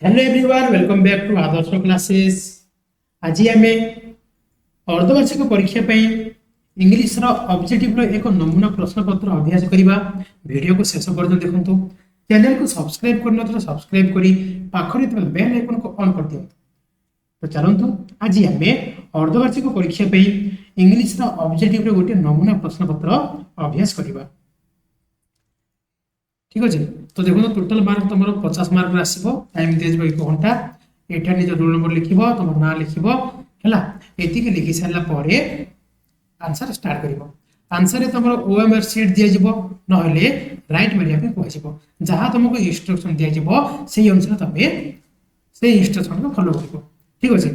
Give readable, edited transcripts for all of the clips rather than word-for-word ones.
Hello everyone welcome back to Adarsh classes. आज आम अर्धवार्षिक परीक्षा इंग्लिश ऑब्जेक्टिव एक नमूना प्रश्न पत्र अभ्यास करवा। वीडियो को शेष पर्यटन देखु। चैनल को सब्सक्राइब कर सब्सक्राइब करी पाखरे बेल आइकन को ऑन कर दियंतु। तो चलतु आज आम अर्धवार्षिक परीक्षा इंग्लिश ऑब्जेक्टिव गोटे नमूना प्रश्न पत्र अभ्यास करवा। ठीक अच्छे। तो देखो टोटल मार्क तुम 50 मार्क आसो। टाइम दिया 1 घंटा। एटा निज रोल नंबर लिख तुम ना लिख है लिखि सारापर आंसर स्टार्ट कर। आंसर तुम ओएमआर सीट दिज्व ना राइट मारे कह जहाँ तुमको इंस्ट्रक्शन दिज्व से अनुसार तुम से इंस्ट्रक्शन को फॉलो कर। ठीक अच्छे।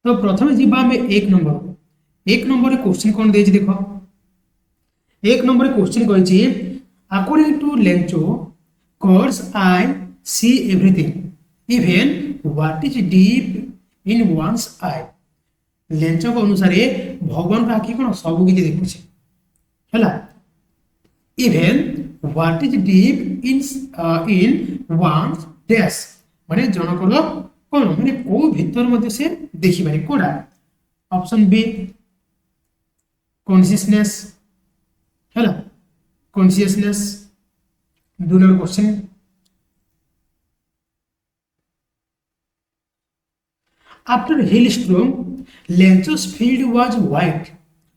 तो प्रथम जी आम 1 नंबर क्वेश्चन कौन दे देख। 1 नंबर क्वेश्चन कही according to Lencho course I see everything even what is deep in one's eye। Lencho अनुसार भगवान का आखि कौन सब किसी देखुचे है। Even what is deep in one's dash माने जनकर कौन माने को भीतर मध्य से देखि पारे कोडा। ऑप्शन बी कॉन्शियसनेस है। Consciousness 2 number question. After hailstorm Lencho's field was white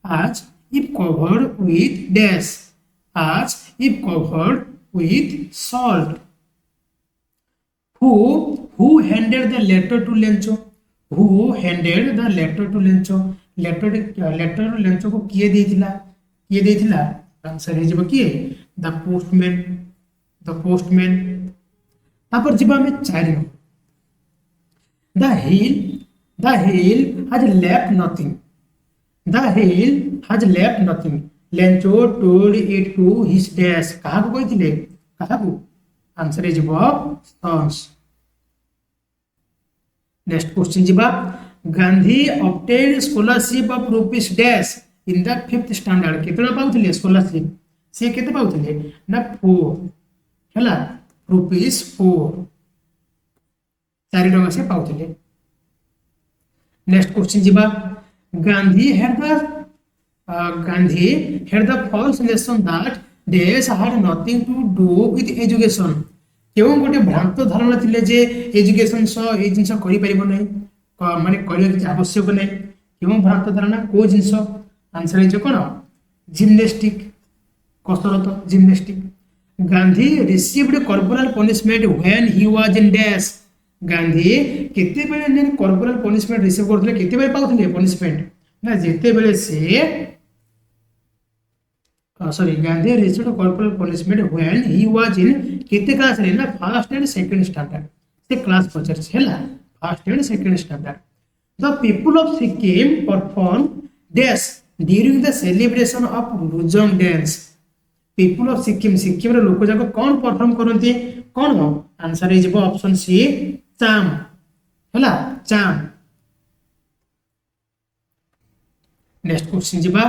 as if covered with dash as if covered with salt। who handed the letter to Lencho. who handed the letter to Lencho. Letter Lencho को किए देथिला answer है किए the postman. तापर जीवा में 4 number the hill has left nothing. The hill has left nothing Lencho told it to his dash कहा को कहिथिले कहा को आंसर है सन्स। नेक्स्ट क्वेश्चन जीवा Gandhi obtained scholarship of rupees dash in the 5th standard. केतना पाउथिले स्कॉलरशिप से केते पाउथिले ना 4 हैला रुपीस 4 4 टका से पाउथिले। नेक्स्ट क्वेश्चन जीवा Gandhi had the false lesson that dash had nothing to do with education. केवं गोटे भ्रांत धारणा थिले जे एजुकेशन सो ए जिंस करि परिबो नै माने करियो कि आवश्यक नै। केवं भ्रांत धारणा को जिंस आंसर है कौन जिम्नास्टिक कसरत gymnastic. Gandhi received corporal punishment when he was in dash. Gandhi केते बेले ने कॉर्पोरल पनिशमेंट रिसीव करथले केते बेले पाउथले पनिशमेंट ना जेते बेले से sorry Gandhi received corporal punishment when he was in केते क्लास रे ना फर्स्ट एंड सेकंड स्टैंडर्ड से क्लास पचर हैला first and second standard. The people of Sikkim perform dash during the celebration of Losoong dance. People of Sikkim Sikkim रे लोक जाक कौन परफॉर्म करती कौन हो आंसर है ऑप्शन सी चाम हैला चाम। नेक्स्ट क्वेश्चन जीवा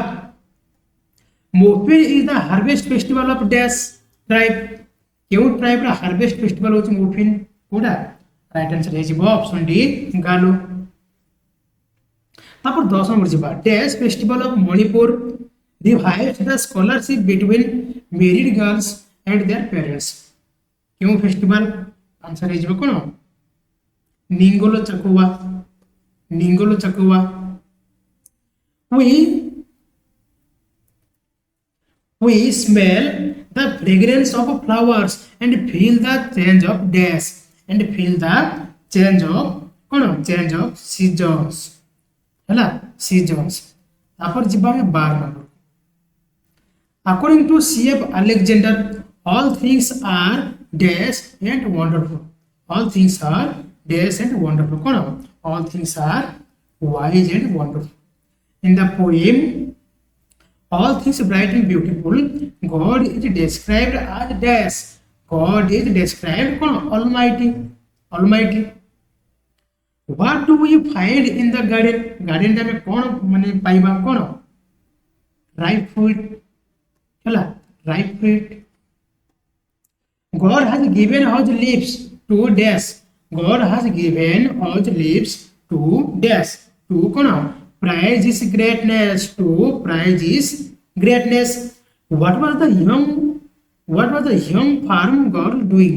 morphine is the harvest festival of dash tribe. केउ ट्राइब रा हार्वेस्ट फेस्टिवल होची मोफिन कोडा राइट आंसर है ऑप्शन डी गालो। तापर 10 नंबर जीवा dash festival of Manipur revives the scholarship between married girls and their parents। क्यों फेस्टिवल आंसर है कौन निंगोलो चकुआ। we smell the fragrance of flowers and feel the change of dash and feel the change of कौन change of seasons हैला seasons। तापर जीवा में 12 number According to C.F. Alexander, all things are dash and wonderful। All things are dash and wonderful। कौन all things are wise and wonderful। In the poem, all things bright and beautiful, God is described as dash। God is described कौन Almighty। What do we find in the garden? Garden में कौन माने पाइबा कौन ripe fruit ripe fruit। God has given us lips to dash. God has given us lives to dash. To कौन prize is greatness. To prize is greatness. What was the young farm girl doing?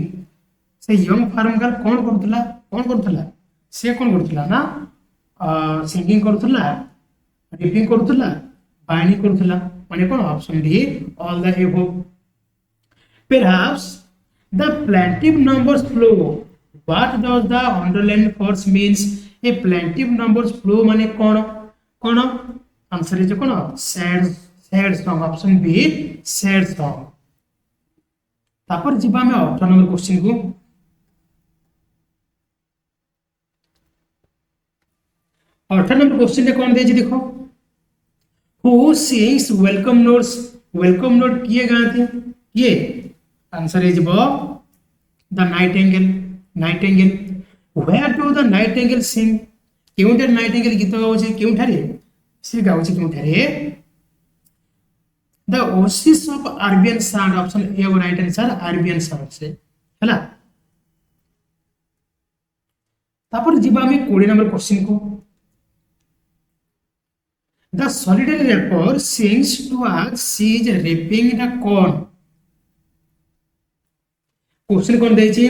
से young farm girl कौन करुला से कौन करुला ना singing करुला ripping करुला बाइनिंग करुला माने कौन option D all the above. Perhaps the plaintive numbers flow. What does the underlined force means? A plaintive numbers flow माने कौन answer है कौन sad song option be sad song. तापर जिबा में 18 नंबर क्वेश्चन को 18 नंबर क्वेश्चन रे कौन देछि देखो. हु सिंग्स वेलकम नोट किए गाते किए answer is the nightingale. Where do the nightingale sing केउंटे नाइटिंगेल गीत गाउछे केउंठारे से गाउछे केउंठारे the oasis of Arabian sands option A और राइट आंसर अरबियन साउंड से हैला. तापर जिबा में 20 नंबर क्वेश्चन को the solitary reaper sings to us she is reaping the corn. Question कौन देछि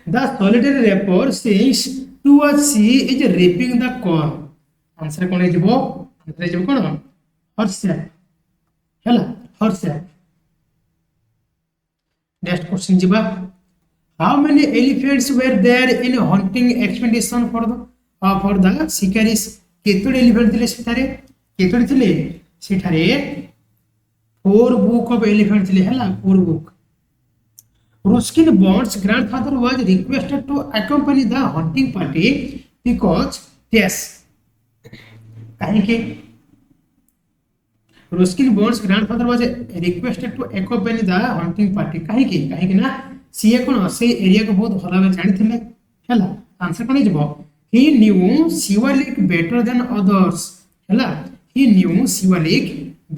the solitary reaper sings to us she is reaping the corn. Answer कौन हेजिबो आंसर हेजिबो कोन हर्षेप हैला हर्षेप. नेक्स्ट क्वेश्चन जिबा how many elephants were there in hunting expedition for the shikaris. केतोडी एलिफेंट थिले सेठारे केतोडी थिले सेठारे 4 बुक ऑफ एलिफेंट थिले हैला 4 book. Ruskin Bond's grandfather was requested to accompany the hunting party because yes. कहीं Ruskin Bond's grandfather was requested to accompany the hunting party. कहीं ना CA कौन से एरिया को बहुत भल भाव जानी थिले हैला. आंसर कौन हो he knew Shivalik better than others हैला. he knew Shivalik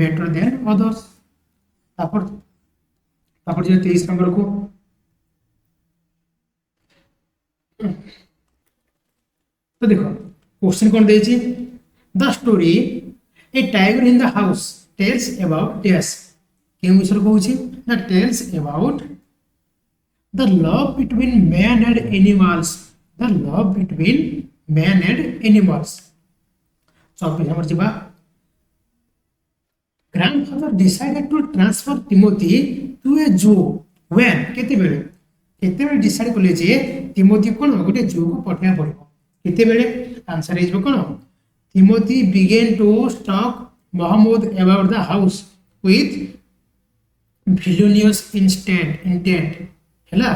better than others. तापर जो 23 नंबर को तो देखो क्वेश्चन कौन देछि the story a tiger in the house tells about dash. केउ विषय कहूछि ना tells about the love between man and animals. The love between man and animals. 24 number जिबा grandfather decided to transfer Timothy to a zoo when केते decide कले जे Timothy कोन गोटे जू को पठिया पड़िबो केते आंसर इज कोन Timothy began to stalk moodily about the house with villainous intent हैला.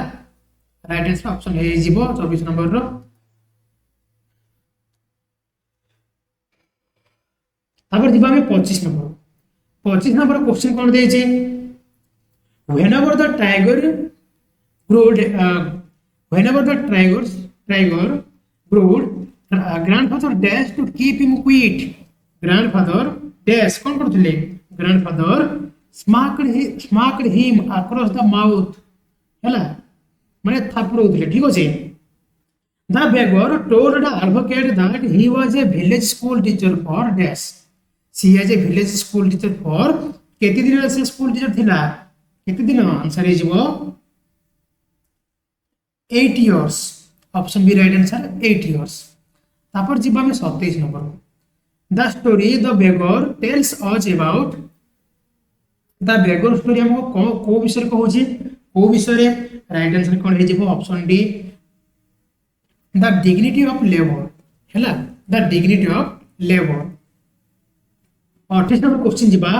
राइट आंसर ऑप्शन ए जिवो 24 नंबर रो. तापर दिबा में 25 नंबर क्वेश्चन कोन दे छै whenever the tiger growled grandfather dash to keep him quiet. grandfather dash कौन करथिले grandfather smacked him across the mouth हैला माने थापुर होथिले. ठीक अछि. the beggar told the advocate that he was a village school teacher for dash. she is a village school teacher for केते दिन से school teacher थिला केते दिन आंसर हे जिवो 8 years. Option B right answer 8 years. तापर जिबा में 27 number the story the beggar tells us about the beggar story हमको को विषय कहूची को विषय राइट आंसर कोन हे जिवो option D the dignity of labour हैला the dignity of labour. 28 number question जिबा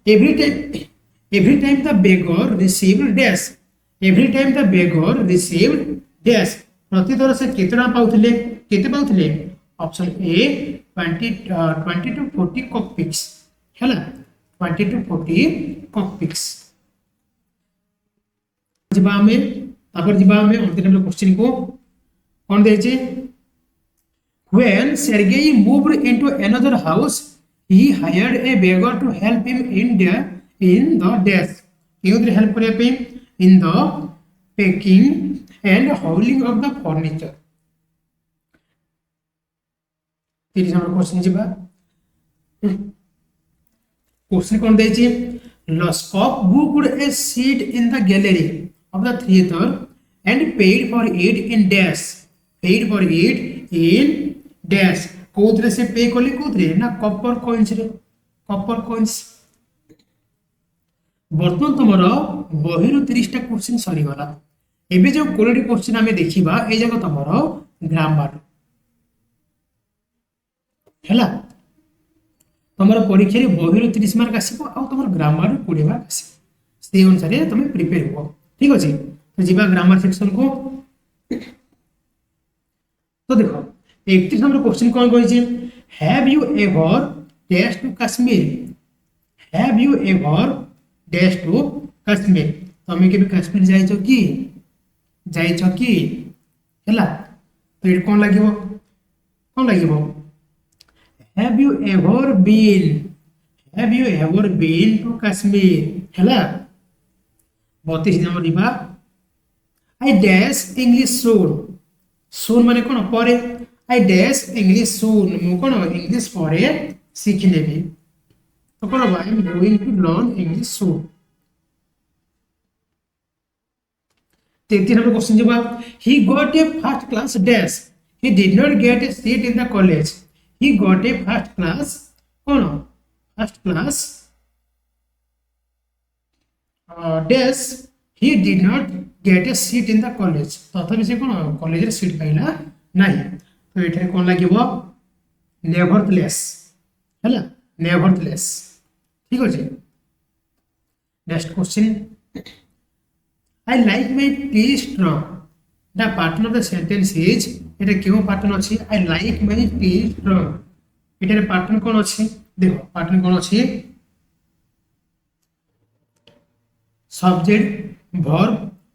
every time the beggar received dash. every time the beggar received dash. प्रति थर से केतना पाउथिले ऑप्शन ए 20 to 40 कॉकपिक्स हैला 20 to 40 कॉकपिक्स. जिबा में अंतिम नंबर क्वेश्चन को कौन दे छै when Sergei moved into another house he hired a beggar to help him in the dash. क्यों हेल्प करे पे in the packing and hauling of the furniture. 30 number question ଯିବା क्वेश्चन कौन देछि Loskop booked a seat in the gallery of the theater and paid for it in dash कोथरे से पे कले कोथरे ना कॉपर कॉइन्स रे कॉपर कॉइन्स बर्तमान तुमर बही रु 30 टा क्वेश्चन सरी गला एबे जो कोलोडी क्वेश्चन हमें देखिबा ए जगह तुमर ग्रामर हैला तुमर परीक्षा रे बही रु 30 मार्क आसीबो आ तुमर ग्रामर रे 20 मार्क आसीबो से अनुसार तुम प्रिपेयर हो ठीक अछि तो जीवा ग्रामर सेक्शन को तो देखो 31 नंबर क्वेश्चन कौन कहिछि have you ever dash to Kashmir have you ever dash to Kashmir तुम के भी कश्मीर जाइछो कि हैला तो ये कौन लागिवो have you ever been to Kashmir हैला 32 नंबर दिबा आई डैश इंग्लिश सून माने कोन परे आई डैश इंग्लिश सून मु कोन इंग्लिश परे सीखि लेबी तो कोन I am going to learn English soon 33 number question जवाब he got a first class dash he did not get a seat in the college he got a first class dash he did not get a seat in the college तथा से कोन college रे seat पाइला नाही तो एठरे कोन लागिवो nevertheless हैला nevertheless ठीक अछि next question I like my tea strong the partner of the sentence is एटा केओ पार्टनर अछि I like my tea strong एटारे पार्टनर कोन अछि देखो पार्टनर कोन अछि सब्जेक्ट verb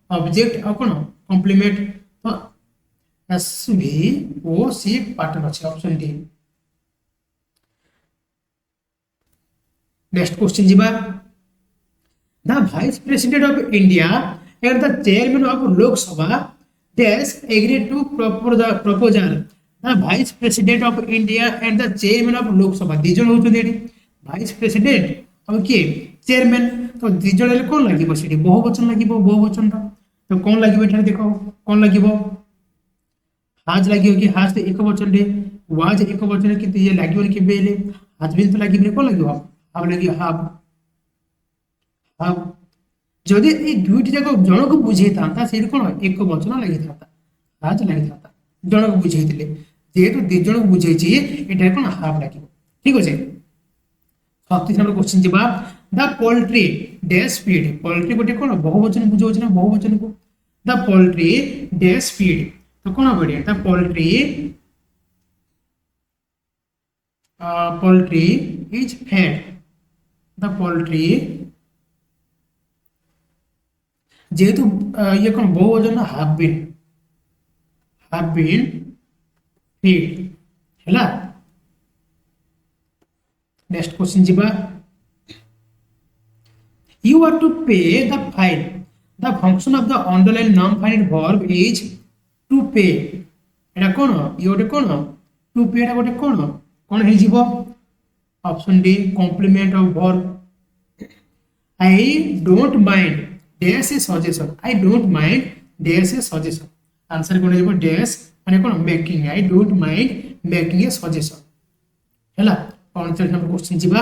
object और कौन कॉम्प्लीमेंट तो एस भी ओ सी पार्टनर अछि ऑप्शन डी नेक्स्ट क्वेश्चन जीवा the vice president of India and the chairman of Lok Sabha dash agree to proposal the vice president of India and the chairman of Lok Sabha दिजन होतो देडी vice president और के chairman तो दिजन ले कोन लागिबो सेठी बहुवचन लागिबो बहुवचन तो कोन लागिबो एठारे देखो कोन लागिबो हाज लागियो कि हाज तो एक वचन रे वाज एक वचन कि ये लागियो कि बेले हाज बिन तो लागिबो कोन लागिबो हाब लागियो हाब जदि ए दुईटी जाको जणको बुझेता सेठी कोन एक वचन लागिता हाज लागिता जणको बुझेइतिले जेहेतु दि जणको बुझेइछि एठारे कोन हाब लागिबो ठीक अछि 36 नंबर क्वेश्चन जवाब the poultry dash feed poultry गोटे कोन बहुवचन बुझौछ ना बहुवचन को द पोल्ट्री डैश फीड तो कोन बढ़िया the poultry is fed the poultry जेहेतु ये कोन बहुवचन हाफ बीन फीड हैला नेक्स्ट क्वेश्चन जीवा you are to pay the fine the function of the underlined non-finite verb is to pay Etah cone योटे cone to pay एटा गोटे कोन हे जीवो option D complement of verb I don't mind dash a suggestion I don't mind dash a suggestion आंसर कोन जीवो dash माने कोन making I don't mind making a suggestion हैला 39 नंबर क्वेश्चन जीवा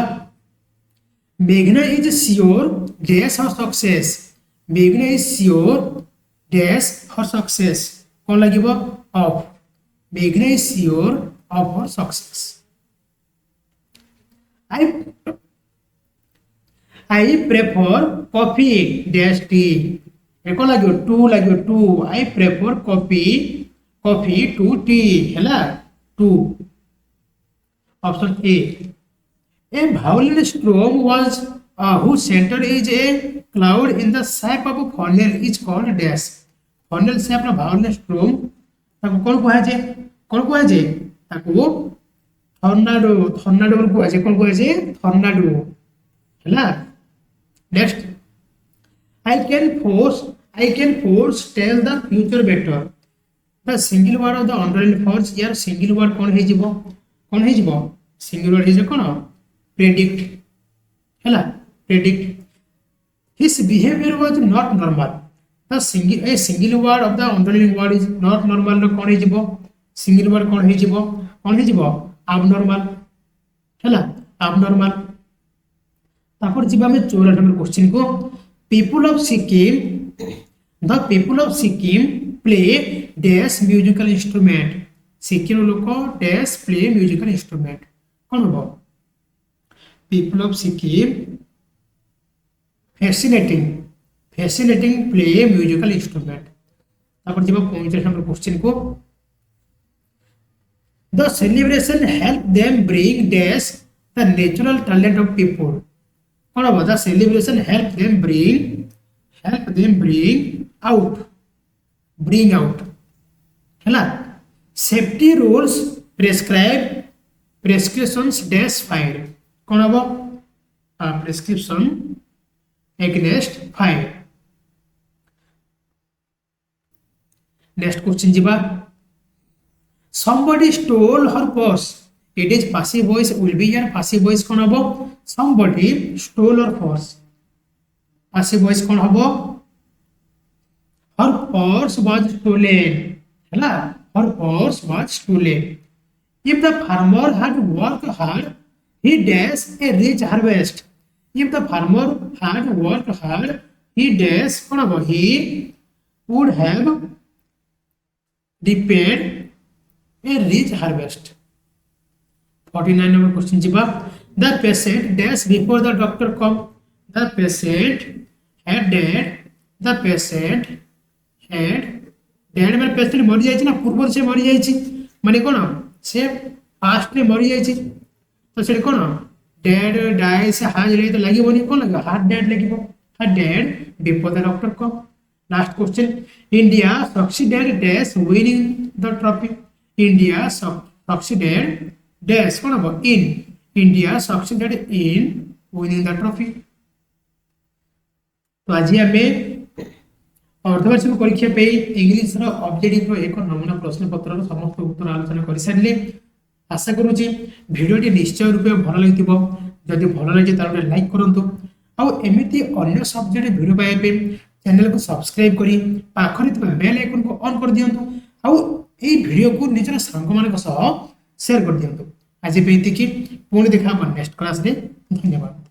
Meghna is sure dash her success. Meghna is sure dash her success. कौन लागिबो of. Meghna is sure of her success. I prefer coffee dash tea. ए कौन लागिबो to लागिबो to. I prefer coffee to tea. हैला to. Option A. A violent storm was whose center is a cloud in the shape of a funnel is called dash. Funnel shape ना violent storm ताको कौन कुहा जे ताको tornado कुहा जे कौन कुहा जे tornado हैला next I I can force tell the future better. The single word of the underlined force here single word कौन है जीवो single word है कौन predict हैला predict. His behavior was not normal. The single word of the underlying word is not normal. कौन है जीवो single word कौन है जीवो abnormal हैला abnormal. तापर जीवा में 14 नंबर क्वेश्चन को people of Sikkim, the people of Sikkim play dash musical instrument. Sikkim लोक dash play musical instrument कौन हो people of Sikkim fascinating play musical instrument. तापर जीवा 45 नंबर क्वेश्चन को the celebration help them bring dash the natural talent of people. कौन हो the celebration help them bring out हैला safety rules प्रेस्क्रिप्शंस dash fire कौन हो prescription against fire. Next question जीवा somebody stole her purse. It is passive voice will be here passive voice कौन हो somebody stole her purse. passive voice कौन हो her purse was stolen हैला her purse was stolen. If the farmer had worked hard he dash a rich harvest. If the farmer had worked hard he dash कौन हो he would have reaped a rich harvest. 49 number question जीवा the patient dash before the doctor come. The patient had died. The patient had died माने patient मरि जायछि ना पूर्व से मरि जायछि माने कोन से पास्ट रे मरि जायछि तो से कोन डेड डाई से हाज रे तो लागिबोनी कोन लागिबो हार्ट डेड लागिबो had died before the doctor come. Last question India succeeded dash winning the trophy. India succeeded dash कोन हो in India succeeded in winning the trophy. तो आज हमें अर्धवार्षिक परीक्षा पे इंग्लिश रो ऑब्जेक्टिव रो एक नमूना प्रश्न पत्र रो समस्त उत्तर आलोचना कर सारले. आशा करूची वीडियोटी निश्चय रूपे भल लागिथिबो. जदि भल लागे तार लाइक करंतु आ एमिति अन्य सब्जेक्ट वीडियो पाए पे चैनल को सब्सक्राइब करी पाखरे थिबा बेल आइकन को ऑन कर दियंतु आ ए वीडियो को निजर संग मानक सह शेयर कर दियंतु. आज पे एतिकी पुणी देखा नेक्स्ट क्लास रे. धन्यवाद.